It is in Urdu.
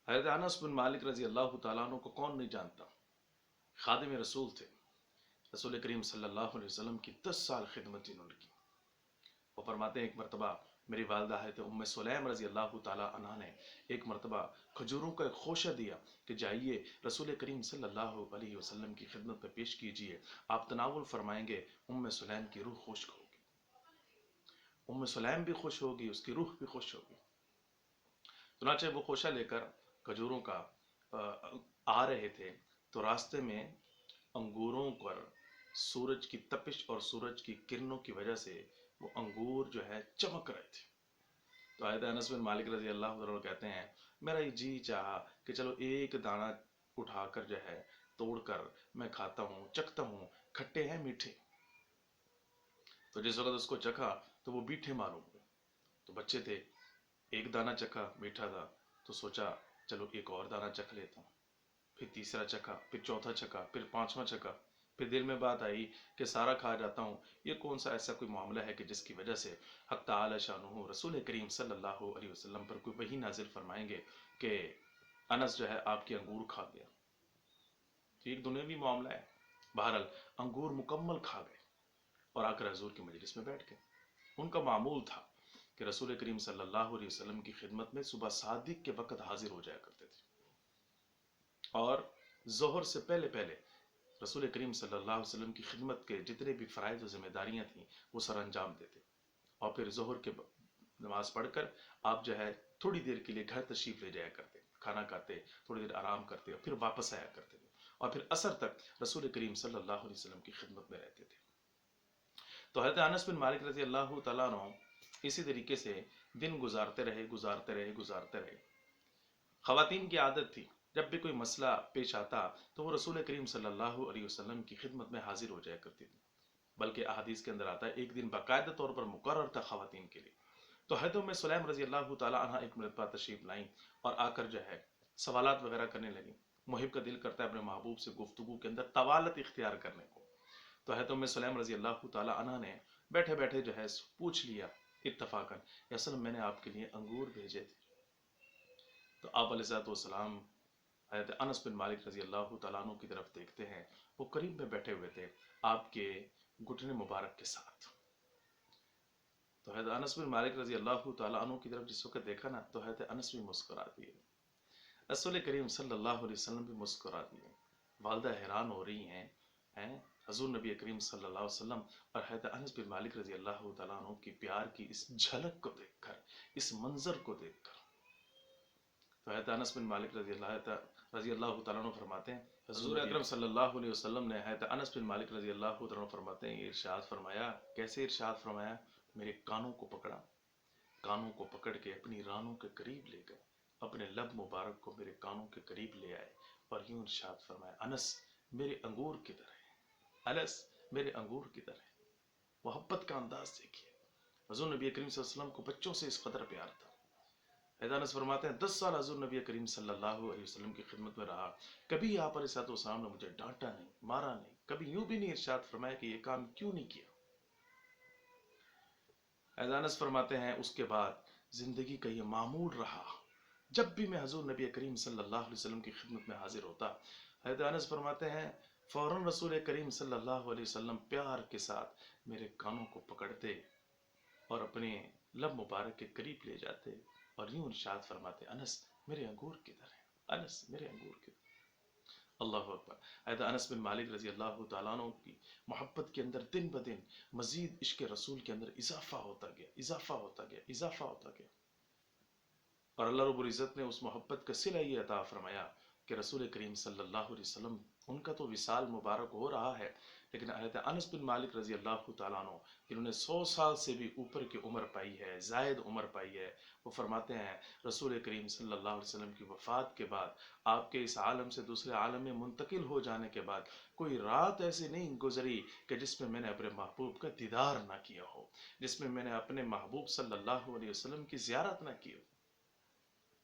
حضرت انس بن مالک رضی اللہ تعالیٰ عنہ کو کون نہیں جانتا، خادم رسول تھے، رسول کریم صلی اللہ علیہ وسلم کی 10 سال خدمت انہوں نے کی۔ وہ فرماتے ہیں ایک مرتبہ میری والدہ حضرت ام سلیم رضی اللہ تعالیٰ عنہ نے ایک مرتبہ کھجوروں کا ایک خوشہ دیا کہ جائیے رسول کریم صلی اللہ علیہ وسلم کی خدمت میں پیش کیجئے، آپ تناول فرمائیں گے، ام سلیم کی روح خوش ہوگی، ام سلیم بھی خوش ہوگی، اس کی روح بھی خوش ہوگی۔ چنانچہ وہ خوشہ لے کر کھجوروں کا آ رہے تھے تو راستے میں انگوروں پر سورج کی تپش اور سورج کی کرنوں کی وجہ سے وہ انگور جو ہے چمک رہے تھے۔ تو حضرت انس بن مالک رضی اللہ عنہ کہتے ہیں میرا یہ جی چاہا کہ چلو ایک دانہ اٹھا کر جو ہے توڑ کر میں کھاتا ہوں، چکھتا ہوں، کھٹے ہیں میٹھے۔ تو جس وقت اس کو چکھا تو وہ میٹھے معلوم ہوئے، تو بچے تھے، ایک دانہ چکھا میٹھا تھا تو سوچا چلو ایک اور دانہ چکھ لیتا ہوں، پھر تیسرا چکھا، پھر چوتھا چکھا، پھر پانچواں چکھا، پھر دل میں بات آئی کہ سارا کھا جاتا ہوں، یہ کون سا ایسا کوئی معاملہ ہے کہ جس کی وجہ سے حق تعالی شانہ رسول کریم صلی اللہ علیہ وسلم پر کوئی وحی نازل فرمائیں گے کہ انس جو ہے آپ کے انگور کھا گیا۔ تو ایک دنیاوی معاملہ ہے۔ بہرحال انگور مکمل کھا گئے اور آ کر حضور کی مجلس میں بیٹھ گئے۔ ان کا معمول تھا کہ رسول کریم صلی اللہ علیہ وسلم کی خدمت میں صبح صادق کے وقت حاضر ہو جایا کرتے تھے اور ظہر سے پہلے پہلے رسول کریم صلی اللہ علیہ وسلم کی خدمت کے جتنے بھی فرائض و ذمہ داریاں تھیں وہ سر انجام دیتے، اور پھر ظہر کے نماز پڑھ کر آپ جو ہے تھوڑی دیر کے لیے گھر تشریف لے جایا کرتے، کھانا کھاتے، تھوڑی دیر آرام کرتے اور پھر واپس آیا کرتے تھے، اور پھر عصر تک رسول کریم صلی اللہ علیہ وسلم کی خدمت میں رہتے تھے۔ تو حضرت انس بن مالک رضی اللہ تعالیٰ عنہ اسی طریقے سے دن گزارتے رہے۔ خواتین کی عادت تھی جب بھی کوئی مسئلہ پیش آتا تو وہ رسول کریم صلی اللہ علیہ وسلم کی خدمت میں حاضر ہو جایا کرتی تھی، بلکہ احادیث کے اندر آتا ہے ایک دن باقاعدہ طور پر مقرر تھا خواتین کے لیے۔ تو حضرت ام سلیم رضی اللہ تعالیٰ عنہ ایک مرتبہ تشریف لائیں اور آ کر جو ہے سوالات وغیرہ کرنے لگیں۔ محب کا دل کرتا ہے اپنے محبوب سے گفتگو کے اندر طوالت اختیار کرنے کو، تو حضرت ام سلیم رضی اللہ تعالیٰ عنہ نے بیٹھے بیٹھے جو ہے پوچھ لیا اتفاقاً، اصل میں نے آپ کے لیے انگور بھیجے تھے۔ تو آپ علیہ السلام حضرت انس بن مالک رضی اللہ تعالیٰ عنہ کی طرف دیکھتے ہیں، وہ قریب میں بیٹھے ہوئے تھے آپ کے گھٹنے مبارک کے ساتھ۔ تو حضرت انس بن مالک رضی اللہ تعالیٰ عنہ کی طرف جس وقت دیکھا نا تو حضرت انس بھی مسکرا دیے، رسول کریم صلی اللہ علیہ وسلم بھی مسکرا دیے۔ والدہ حیران ہو رہی ہیں حضور نبی کریم صلی اللہ علیہ وسلم اور حضرت انس بن مالک رضی اللہ تعالیٰ عنہ کی پیار کی اس جھلک کو دیکھ کر، اس منظر کو دیکھ کر۔ تو حضرت انس بن مالک رضی اللہ تعالیٰ عنہ فرماتے ہیں حضور اکرم صلی اللہ علیہ وسلم نے حضرت انس بن مالک رضی اللہ تعالیٰ عنہ فرماتے ہیں ارشاد فرمایا، کیسے ارشاد فرمایا؟ میرے کانوں کو پکڑا، کانوں کو پکڑ کے اپنی رانوں کے قریب لے گئے، اپنے لب مبارک کو میرے کانوں کے قریب لے آئے اور یوں ارشاد فرمایا، انس میرے انگور کی طرح ہے، انس میرے انگور کی طرح ہے۔ محبت کا انداز دیکھیے، حضور نبی کریم صلی اللہ علیہ وسلم کو بچوں سے اس قدر پیار تھا۔ حضرت انس فرماتے ہیں 10 سال حضور نبی کریم صلی اللہ علیہ وسلم کی خدمت میں رہا، کبھی آپ علیہ السلام نے مجھے ڈانٹا نہیں، مارا نہیں، کبھی یوں بھی نہیں ارشاد فرمایا کہ یہ کام کیوں نہیں کیا۔ حضرت انس فرماتے ہیں اس کے بعد زندگی کا یہ معمول رہا، جب بھی میں حضور نبی کریم صلی اللہ علیہ وسلم کی خدمت میں حاضر ہوتا، حضرت انس فرماتے ہیں فوراً رسول کریم صلی اللہ علیہ وسلم پیار کے ساتھ میرے کانوں کو پکڑتے اور اپنے لب مبارک کے قریب لے جاتے اور یوں ارشاد فرماتے، انس میرے انگور کی طرح ہے، انس میرے انگور کی طرح۔ اللہ اکبر۔ حضرت انس بن مالک رضی اللہ تعالیٰ عنہ کی محبت کے اندر دن بدن مزید عشق رسول کے اندر اضافہ ہوتا گیا۔ اور اللہ رب العزت نے اس محبت کا صلہ یہ عطا فرمایا کہ رسول کریم صلی اللہ علیہ وسلم ان کا تو وصال مبارک ہو رہا ہے، لیکن حضرت انس بن مالک رضی اللہ تعالیٰ عنہ جنہوں نے 100 سال سے بھی اوپر کی عمر پائی ہے، زائد عمر پائی ہے، وہ فرماتے ہیں رسول کریم صلی اللہ علیہ وسلم کی وفات کے بعد، آپ کے اس عالم سے دوسرے عالم میں منتقل ہو جانے کے بعد کوئی رات ایسی نہیں گزری کہ جس میں میں نے اپنے محبوب کا دیدار نہ کیا ہو، جس میں میں نے اپنے محبوب صلی اللہ علیہ وسلم کی زیارت نہ کی ہو۔